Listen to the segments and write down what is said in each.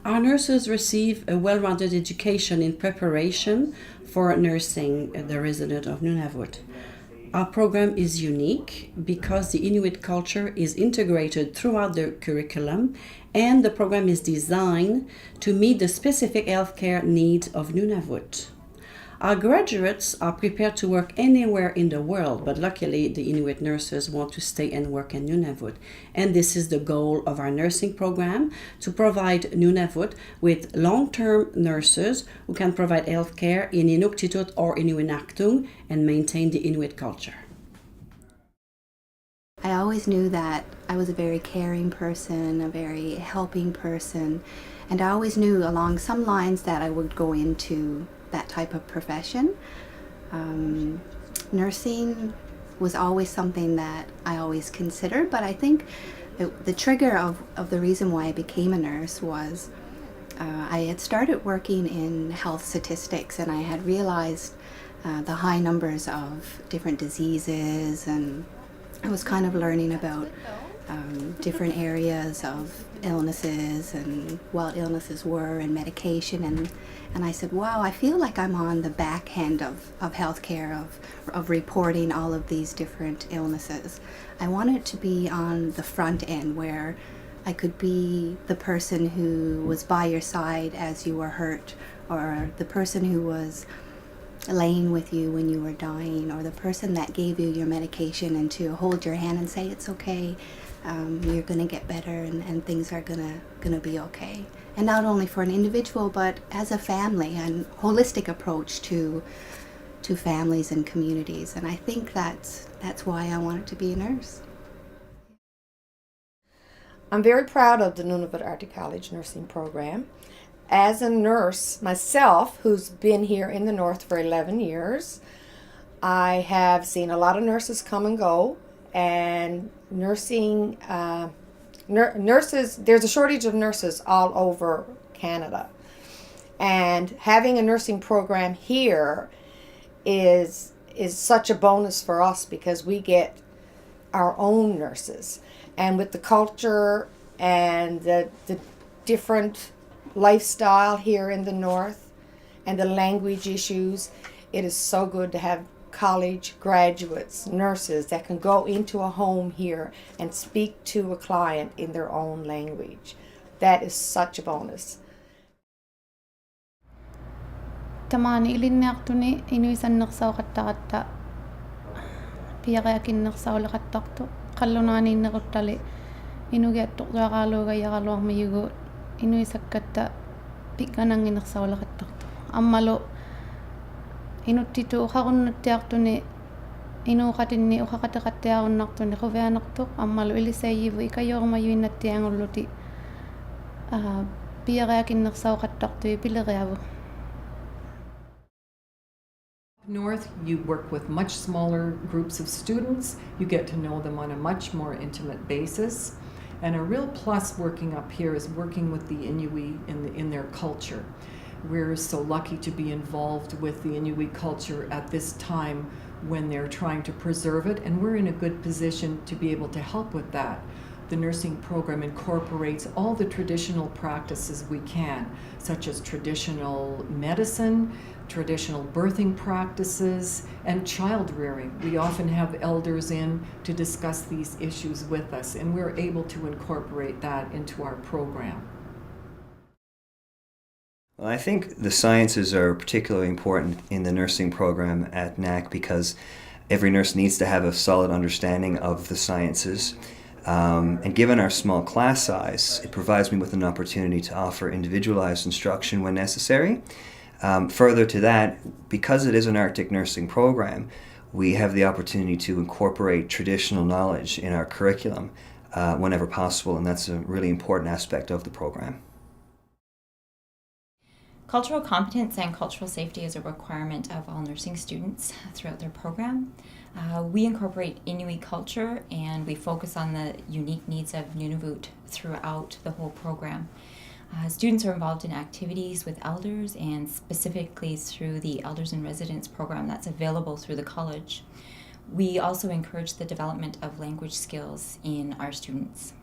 Our nurses receive a well-rounded education in preparation for nursing the resident of Nunavut. Our program is unique because the Inuit culture is integrated throughout the curriculum, and the program is designed to meet the specific healthcare needs of Nunavut. Our graduates are prepared to work anywhere in the world, but luckily the Inuit nurses want to stay and work in Nunavut. And this is the goal of our nursing program, to provide Nunavut with long-term nurses who can provide health care in Inuktitut or Inuinnaqtung and maintain the Inuit culture. I always knew that I was a very caring person, a very helping person, and I always knew along some lines that I would go into that type of profession. Nursing was always something that I always considered, but I think the trigger of the reason why I became a nurse was I had started working in health statistics, and I had realized the high numbers of different diseases, and I was kind of learning about different areas of illnesses and what illnesses were and medication, and I said, wow, I feel like I'm on the back end of healthcare, of reporting all of these different illnesses. I wanted to be on the front end where I could be the person who was by your side as you were hurt, or the person who was laying with you when you were dying, or the person that gave you your medication, and to hold your hand and say, it's okay, you're going to get better, and things are going to be okay. And not only for an individual, but as a family, and holistic approach to families and communities. And I think that's why I wanted to be a nurse. I'm very proud of the Nunavut Arctic College nursing program. As a nurse myself, who's been here in the North for 11 years, I have seen a lot of nurses come and go, and nursing, nurses, there's a shortage of nurses all over Canada. And having a nursing program here is such a bonus for us, because we get our own nurses. And with the culture and the different lifestyle here in the North and the language issues, it is so good to have college graduates, nurses that can go into a home here and speak to a client in their own language. That is such a bonus. Tamani ilinneartuni inuisannersauqattaqatta piaqakinnersauleqattaqtu qallunaaniinnequttali inugiattuqtuaqaaluugayaqaluarmiyugu inuisakkatta pikkananginersauleqattaqtu ammalu inuttitu uqarunnuttiartuni inuuqatinni uqaqateqattiarunnartuni quvianartuq ammalu ilisayyivu ikajormayuinnattiangulluti piaqakinnersauqattaqtui pileriavu. North, you work with much smaller groups of students. You get to know them on a much more intimate basis. And a real plus working up here is working with the Inuit in their culture. We're so lucky to be involved with the Inuit culture at this time when they're trying to preserve it, and we're in a good position to be able to help with that. The nursing program incorporates all the traditional practices we can, such as traditional medicine, traditional birthing practices, and child rearing. We often have elders in to discuss these issues with us, and we're able to incorporate that into our program. Well, I think the sciences are particularly important in the nursing program at NAC, because every nurse needs to have a solid understanding of the sciences. And given our small class size, it provides me with an opportunity to offer individualized instruction when necessary. Further to that, because it is an Arctic nursing program, we have the opportunity to incorporate traditional knowledge in our curriculum whenever possible, and that's a really important aspect of the program. Cultural competence and cultural safety is a requirement of all nursing students throughout their program. We incorporate Inuit culture, and we focus on the unique needs of Nunavut throughout the whole program. Students are involved in activities with elders, and specifically through the Elders in Residence program that's available through the college. We also encourage the development of language skills in our students.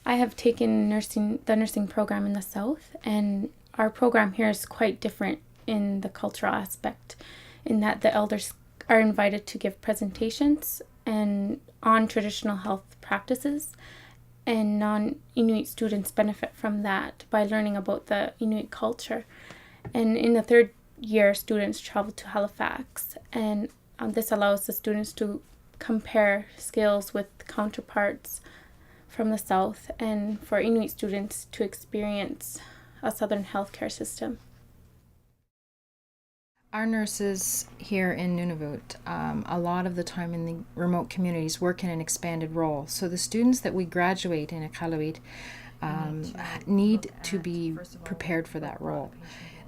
I have taken the nursing program in the South, and our program here is quite different in the cultural aspect, in that the elders are invited to give presentations and on traditional health practices, and non-Inuit students benefit from that by learning about the Inuit culture. And in the third year, students travel to Halifax, and this allows the students to compare skills with counterparts from the South, and for Inuit students to experience a Southern healthcare system. Our nurses here in Nunavut, a lot of the time in the remote communities, work in an expanded role. So the students that we graduate in Iqaluit need to be prepared for that role.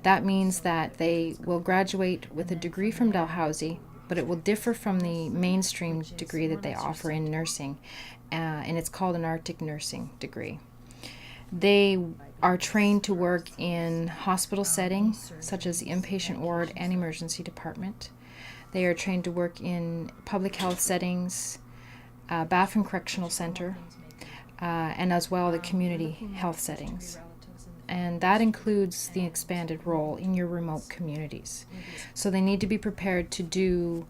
That means that they will graduate with a degree from Dalhousie, but it will differ from the mainstream degree that they offer in nursing, and it's called an Arctic nursing degree. They are trained to work in hospital settings, such as the inpatient ward and emergency department. They are trained to work in public health settings, Baffin Correctional Center, and as well the community health settings. And that includes the expanded role in your remote communities. So they need to be prepared to do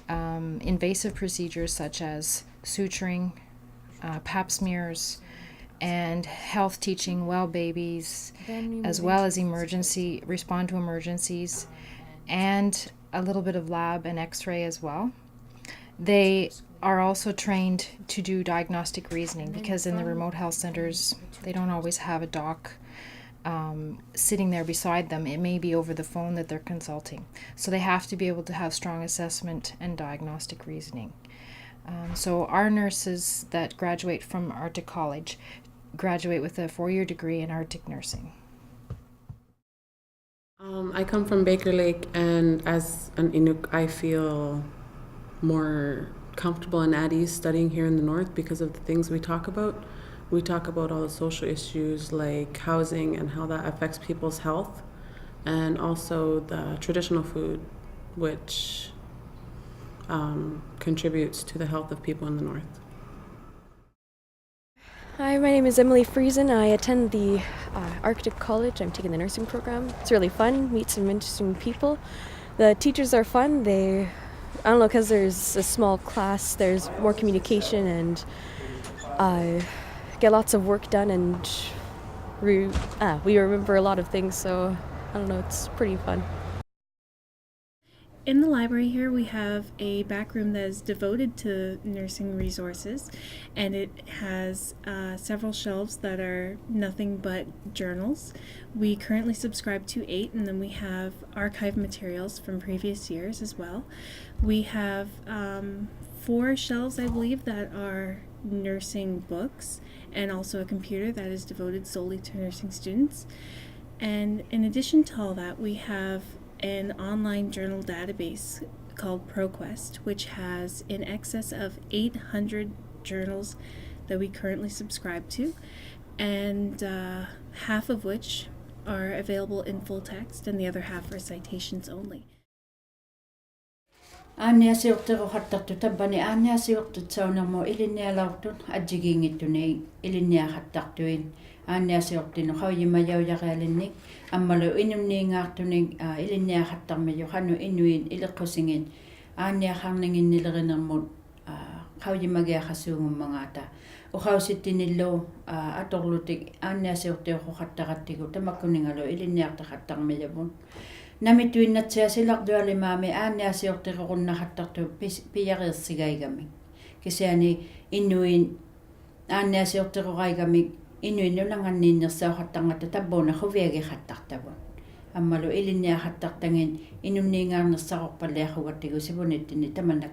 invasive procedures such as suturing, pap smears, and health teaching, well babies, as well as respond to emergencies, and a little bit of lab and x-ray as well. They are also trained to do diagnostic reasoning, because in the remote health centers, they don't always have a doc sitting there beside them. It may be over the phone that they're consulting. So they have to be able to have strong assessment and diagnostic reasoning. So our nurses that graduate from Arctic College graduate with a 4-year degree in Arctic nursing. I come from Baker Lake, and as an Inuk, I feel more comfortable and at ease studying here in the North because of the things we talk about. We talk about all the social issues like housing and how that affects people's health, and also the traditional food, which contributes to the health of people in the North. Hi, my name is Emily Friesen. I attend the Arctic College. I'm taking the nursing program. It's really fun, meet some interesting people. The teachers are fun. I don't know, because there's a small class, there's more communication, and get lots of work done, and we remember a lot of things, so I don't know, it's pretty fun. In the library here, we have a back room that is devoted to nursing resources, and it has several shelves that are nothing but journals. We currently subscribe to 8, and then we have archive materials from previous years as well. We have 4 shelves, I believe, that are nursing books, and also a computer that is devoted solely to nursing students. And in addition to all that, we have an online journal database called ProQuest, which has in excess of 800 journals that we currently subscribe to, and half of which are available in full text, and the other half are citations only. Ania siortero hattartu tabbani ania siortu tsaunamo ilinia lautun adjigingituni ilinia hattartuin ania siortino hawyimayauyarealinnik ammalo inunniingaartunik ilinia hattarmiyo hanu inuin iliqusingin ania harninginnilernermut hawyimagiaqasuungummangaata uqausittinillu atorlutik ania siortero hattarattigu tamakkuningalo iliniartaqattarmiyamun namituinnatsiasilardualimaami aanniasiortiqerunnaqattartu piyariirsigaigami kisiani innuin aanniasiortiqoraigami innuinnunanganniinnersauqattangata tabbuuna huviagiqattartavun ammalu ilinniaqattartangin inunniingaarnersaqorpalliaqhugattigu sivunittini tamanna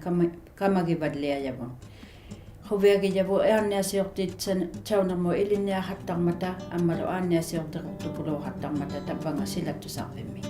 kamagivalliajavun huviagijavu aanniasiortitsan taunermu ilinniaqattarmata ammalu aanniasiortiqertupuluqattarmata tappanga silattusarpimmi